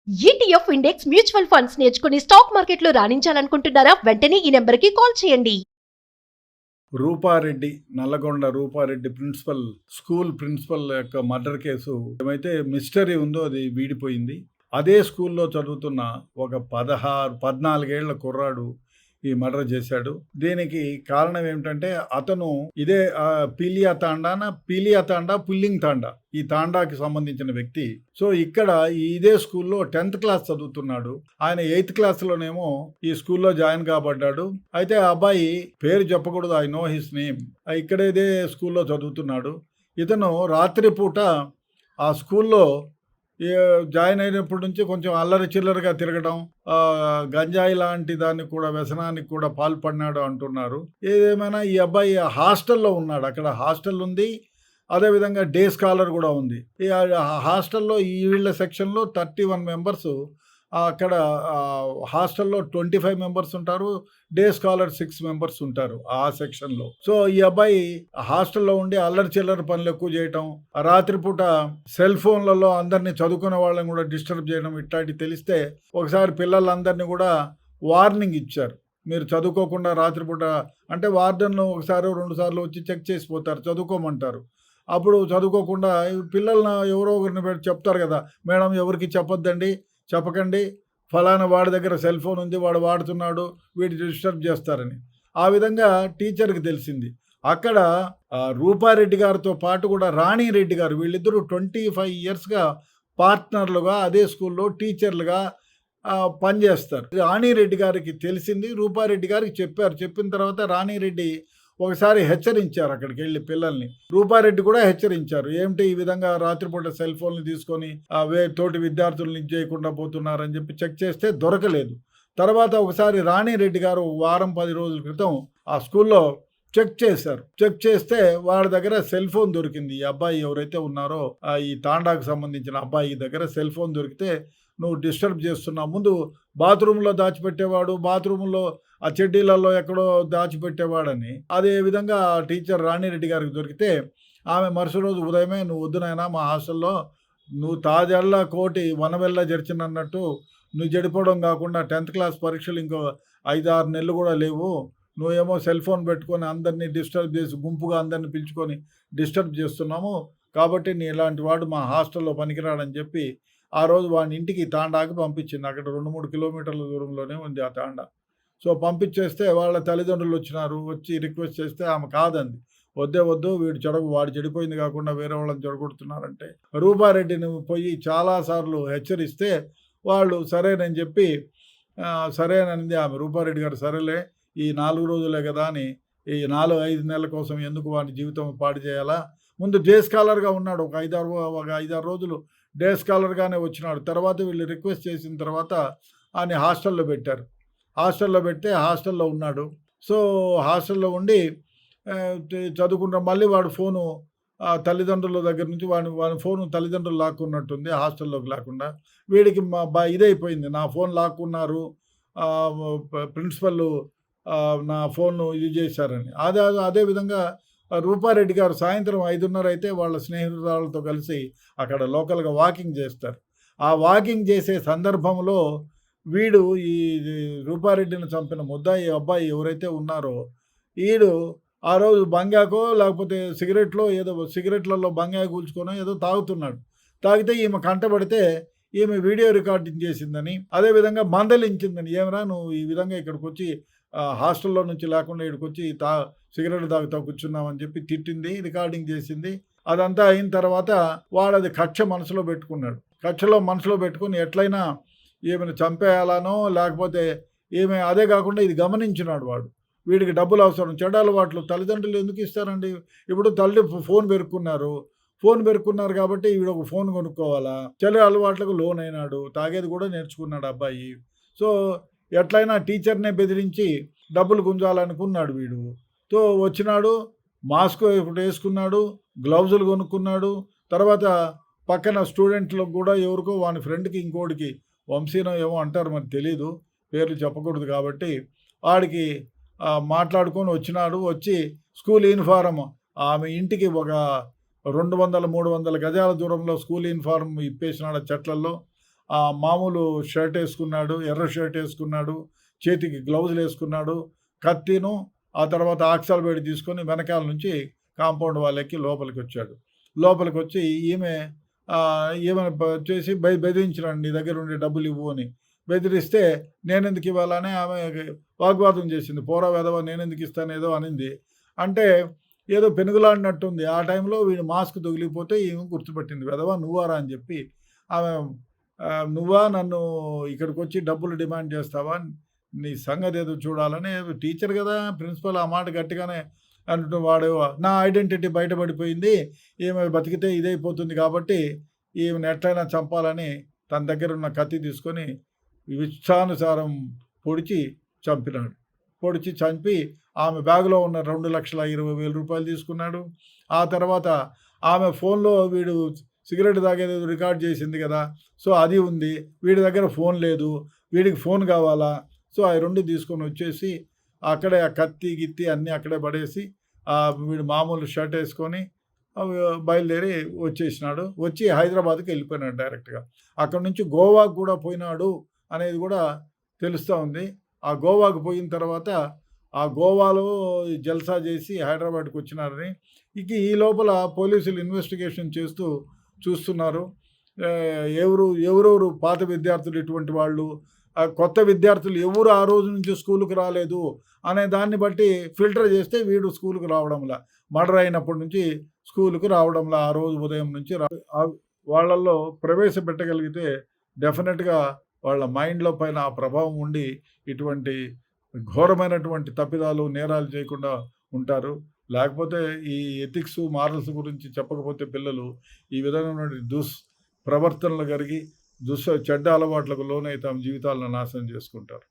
ETF index mutual funds నేర్చుకుని stock మార్కెట్లో రాణించాలనుకుంటున్నారా? వెంటనే ఈ నెంబర్కి కాల్ చేయండి. రూపారెడ్డి, నల్లగొండ రూపారెడ్డి స్కూల్ ప్రిన్సిపల్ యొక్క మర్డర్ కేసు ఏమైతే మిస్టరీ ఉందో అది వీడిపోయింది. అదే స్కూల్లో చదువుతున్న ఒక 14 ఏళ్ల కుర్రాడు ఈ మర్డర్ చేశాడు. దీనికి కారణం ఏమిటంటే అతను ఇదే పీలియా తాండా పుల్లింగ్ తాండా ఈ తాండాకి సంబంధించిన వ్యక్తి. సో ఇక్కడ ఇదే స్కూల్లో 10th క్లాస్ చదువుతున్నాడు. ఆయన 8th క్లాస్లోనేమో ఈ స్కూల్లో జాయిన్ కాబడ్డాడు. అయితే ఆ అబ్బాయి పేరు చెప్పకూడదు, ఐ నో హిస్ నేమ్. ఇక్కడ ఇదే స్కూల్లో చదువుతున్నాడు. ఇతను రాత్రిపూట ఆ స్కూల్లో జాయిన్ అయినప్పటి నుంచి కొంచెం అల్లరి చిల్లరగా తిరగడం, గంజాయి లాంటి దాన్ని కూడా వ్యసనానికి కూడా పాల్పడినాడు అంటున్నారు. ఏదేమైనా ఈ అబ్బాయి హాస్టల్లో ఉన్నాడు. అక్కడ హాస్టల్ ఉంది, అదేవిధంగా డే స్కాలర్ కూడా ఉంది. ఈ హాస్టల్లో ఈ వీళ్ళ సెక్షన్లో 31 మెంబర్స్, అక్కడ హాస్టల్లో 25 మెంబర్స్ ఉంటారు, డే స్కాలర్ 6 మెంబర్స్ ఉంటారు ఆ సెక్షన్లో. సో ఈ అబ్బాయి హాస్టల్లో ఉండి అల్లరి చిల్లర పనులు ఎక్కువ చేయటం, రాత్రిపూట సెల్ ఫోన్లలో అందరినీ చదువుకునే వాళ్ళని కూడా డిస్టర్బ్ చేయడం, ఇట్లాంటి తెలిస్తే ఒకసారి పిల్లలందరినీ కూడా వార్నింగ్ ఇచ్చారు. మీరు చదువుకోకుండా రాత్రిపూట అంటే వార్డెన్లు ఒకసారి 2 సార్లు వచ్చి చెక్ చేసిపోతారు, చదువుకోమంటారు. అప్పుడు చదువుకోకుండా పిల్లలను ఎవరో ఒకరిని పెట్టి చెప్తారు కదా, మేడం ఎవరికి చెప్పకండి, ఫలానా వాడి దగ్గర సెల్ ఫోన్ ఉంది, వాడు వాడుతున్నాడు, వీడు డిస్టర్బ్ చేస్తారని. ఆ విధంగా టీచర్కి తెలిసింది. అక్కడ రూపారెడ్డి గారితో పాటు కూడా రాణిరెడ్డి గారు, వీళ్ళిద్దరూ 25 ఇయర్స్గా పార్ట్నర్లుగా అదే స్కూల్లో టీచర్లుగా పనిచేస్తారు. రాణిరెడ్డి గారికి తెలిసింది, రూపారెడ్డి గారికి చెప్పారు. చెప్పిన తర్వాత రాణిరెడ్డి ఒకసారి హెచ్చరించారు అక్కడికి వెళ్ళి పిల్లల్ని. రూపారెడ్డి కూడా హెచ్చరించారు, ఏమిటి ఈ విధంగా రాత్రిపూట సెల్ ఫోన్లు తీసుకొని తోటి విద్యార్థులను చేయకుండా పోతున్నారని చెప్పి చెక్ చేస్తే దొరకలేదు. తర్వాత ఒకసారి రాణిరెడ్డి గారు వారం 10 రోజుల క్రితం ఆ స్కూల్లో చెక్ చేశారు. చెక్ చేస్తే వాళ్ళ దగ్గర సెల్ ఫోన్ దొరికింది. ఈ అబ్బాయి ఎవరైతే ఉన్నారో ఈ తాండాకు సంబంధించిన అబ్బాయి దగ్గర సెల్ ఫోన్ దొరికితే, నువ్వు డిస్టర్బ్ చేస్తున్నావు, ముందు బాత్రూంలో దాచిపెట్టేవాడు, బాత్రూంలో ఆ చెడ్డీలలో ఎక్కడో దాచిపెట్టేవాడని. అదే విధంగా టీచర్ రాణిరెడ్డి గారికి దొరికితే ఆమె మరుసటి రోజు ఉదయమే, నువ్వు వద్దు నాయనా మా హాస్టల్లో, నువ్వు తాజల్ల కోటి వనవెల్ల జరిచినన్నట్టు నువ్వు చెడిపోవడం కాకుండా 10th క్లాస్ పరీక్షలు ఇంకో 5-6 నెలలు కూడా లేవు, నువ్వేమో సెల్ ఫోన్ పెట్టుకొని అందరినీ డిస్టర్బ్ చేసి గుంపుగా అందరినీ పిలుచుకొని డిస్టర్బ్ చేస్తున్నాము, కాబట్టి నీ ఇలాంటి వాడు మా హాస్టల్లో పనికిరాడని చెప్పి ఆ రోజు వాడిని ఇంటికి తాండాకి పంపించింది. అక్కడ 2-3 కిలోమీటర్ల దూరంలోనే ఉంది ఆ తాండా. సో పంపించేస్తే వాళ్ళ తల్లిదండ్రులు వచ్చి రిక్వెస్ట్ చేస్తే ఆమె కాదంది. వద్దు, వాడు చెడిపోయింది కాకుండా వేరే వాళ్ళని చెడగొడుతున్నారంటే రూపారెడ్డిని పోయి చాలాసార్లు హెచ్చరిస్తే వాళ్ళు సరేనని చెప్పి సరేనంది ఆమె. రూపారెడ్డి గారు సరేలే, ఈ 4 రోజులే కదా అని ఈ 4-5 నెలల కోసం ఎందుకు వాడి జీవితం పాడు చేయాలా, ముందు డే స్కాలర్గా ఉన్నాడు, ఒక 5-6 రోజులు డే స్కాలర్గానే వచ్చినాడు. తర్వాత వీళ్ళు రిక్వెస్ట్ చేసిన తర్వాత ఆయన హాస్టల్లో పెట్టారు. హాస్టల్లో పెడితే హాస్టల్లో ఉన్నాడు. సో హాస్టల్లో ఉండి చదువుకుంటాం. మళ్ళీ వాడు ఫోను తల్లిదండ్రుల దగ్గర నుంచి వాడి ఫోను తల్లిదండ్రులు లాక్కున్నట్టుంది, హాస్టల్లోకి లేకుండా. వీడికి ఇదైపోయింది, నా ఫోన్ లాక్కున్నారు, ప్రిన్సిపల్ నా ఫోన్ను ఇది చేశారని. అదేవిధంగా రూపారెడ్డి గారు సాయంత్రం 5:30 అయితే వాళ్ళ స్నేహితురాలతో కలిసి అక్కడ లోకల్గా వాకింగ్ చేస్తారు. ఆ వాకింగ్ చేసే సందర్భంలో వీడు ఈ రూపారెడ్డిని చంపిన ముద్దాయి అబ్బాయి ఎవరైతే ఉన్నారో వీడు ఆ రోజు బంగాకో లేకపోతే సిగరెట్లలో బంగా కూల్చుకొని ఏదో తాగుతున్నాడు. తాగితే ఈమె కంటపడితే ఈమె వీడియో రికార్డింగ్ చేసిందని, అదేవిధంగా మందలించిందని, ఏమరా నువ్వు ఈ విధంగా ఇక్కడికి వచ్చి హాస్టల్లో నుంచి లేకుండా ఇక్కడికి వచ్చి సిగరెట్ తాగుతా కూర్చున్నామని చెప్పి తిట్టింది, రికార్డింగ్ చేసింది. అదంతా అయిన తర్వాత వాడు అది మనసులో పెట్టుకుని ఎట్లయినా ఈమెను చంపేయాలనో లేకపోతే అదే కాకుండా ఇది గమనించినాడు వాడు. వీడికి డబ్బులు అవసరం, చెడ్డ అలవాట్లు తల్లిదండ్రులు ఎందుకు ఇస్తారండి? ఇప్పుడు తల్లి ఫోన్ పెరుక్కున్నారు కాబట్టి వీడు ఒక ఫోన్ కొనుక్కోవాలా, చెడ్డ అలవాట్లకు లోన్ అయినాడు, తాగేది కూడా నేర్చుకున్నాడు అబ్బాయి. సో ఎట్లయినా టీచర్నే బెదిరించి డబ్బులు గుంజాలనుకున్నాడు వీడు. సో వచ్చినాడు, మాస్క్ వేసుకున్నాడు, గ్లౌజులు కొనుక్కున్నాడు. తర్వాత పక్కన స్టూడెంట్లకు కూడా ఎవరికో వాని ఫ్రెండ్కి ఇంకోటికి వంశీనో ఏమో అంటారు, మరి తెలీదు, పేర్లు చెప్పకూడదు కాబట్టి వాడికి మాట్లాడుకొని వచ్చినాడు. వచ్చి స్కూల్ యూనిఫారం ఆమె ఇంటికి ఒక 200-300 గజాల దూరంలో స్కూల్ యూనిఫారం ఇప్పేసినాడు చెట్లలో. మామూలు షర్ట్ వేసుకున్నాడు, ఎర్ర షర్ట్ వేసుకున్నాడు, చేతికి గ్లౌజులు వేసుకున్నాడు, కత్తిను ఆ తర్వాత ఆక్సాల్ బేడి తీసుకొని వెనకాల నుంచి కాంపౌండ్ వాళ్ళకి లోపలికి వచ్చాడు. లోపలికి వచ్చి ఈమెను చేసి బెదిరించినాడు, నీ దగ్గర ఉండే డబ్బులు ఇవ్వు అని. బెదిరిస్తే నేనెందుకు ఇవ్వాలని ఆమె వాగ్వాదం చేసింది. పోరా వెధవ నేనెందుకు ఇస్తాను ఏదో అనింది. అంటే ఏదో పెనుగులాడినట్టుంది. ఆ టైంలో వీడు మాస్క్ తగిలిపోతే ఈమె గుర్తుపట్టింది. వెధవ నువ్వారా అని చెప్పి ఆమె నువ్వా నన్ను ఇక్కడికి వచ్చి డబ్బులు డిమాండ్ చేస్తావా, నీ సంగతి ఏదో చూడాలని, టీచర్ కదా ప్రిన్సిపల్ ఆ మాట గట్టిగానే అంటూ వాడు నా ఐడెంటిటీ బయటపడిపోయింది, ఈమె బతికితే ఇదైపోతుంది కాబట్టి ఈమెను ఎట్లయినా చంపాలని తన దగ్గర ఉన్న కత్తి తీసుకొని ఇష్టానుసారం పొడిచి చంపినాడు. పొడిచి చంపి ఆమె బ్యాగులో ఉన్న 2,20,000 రూపాయలు తీసుకున్నాడు. ఆ తర్వాత ఆమె ఫోన్లో వీడు సిగరెట్ తాగేది రికార్డ్ చేసింది కదా, సో అది ఉంది. వీడి దగ్గర ఫోన్ లేదు, వీడికి ఫోన్ కావాలా, సో ఆ 2 తీసుకొని వచ్చేసి అక్కడే ఆ కత్తి గిత్తి అన్నీ అక్కడే పడేసి వీడు మామూలు షర్ట్ వేసుకొని బయలుదేరి వచ్చేసినాడు. వచ్చి హైదరాబాద్కి వెళ్ళిపోయినాడు డైరెక్ట్గా. అక్కడ నుంచి గోవాకు కూడా పోయినాడు అనేది కూడా తెలుస్తూ ఉంది. ఆ గోవాకు పోయిన తర్వాత ఆ గోవాలో జల్సా చేసి హైదరాబాద్కి వచ్చినారని ఈ లోపల పోలీసులు ఇన్వెస్టిగేషన్ చేస్తూ చూస్తున్నారు. ఎవరెవరు పాత విద్యార్థులు ఇటువంటి వాళ్ళు, కొత్త విద్యార్థులు ఎవరు ఆ రోజు నుంచి స్కూల్కి రాలేదు అనే దాన్ని బట్టి ఫిల్టర్ చేస్తే వీడు స్కూల్కి రావడంలా, మర్డర్ అయినప్పటి నుంచి స్కూల్కి రావడంలా, ఆ రోజు ఉదయం నుంచి వాళ్ళల్లో ప్రవేశపెట్టగలిగితే డెఫినెట్గా వాళ్ళ మైండ్లో పైన ఆ ప్రభావం ఉండి ఇటువంటి ఘోరమైనటువంటి తప్పిదాలు నేరాలు చేయకుండా ఉంటారు. లేకపోతే ఈ ఎథిక్స్ మారల్స్ గురించి చెప్పకపోతే పిల్లలు ఈ విధమైనటువంటి ప్రవర్తనలు కలిగి చెడ్డ అలవాట్లకు లోనై తమ జీవితాలను నాశనం చేసుకుంటారు.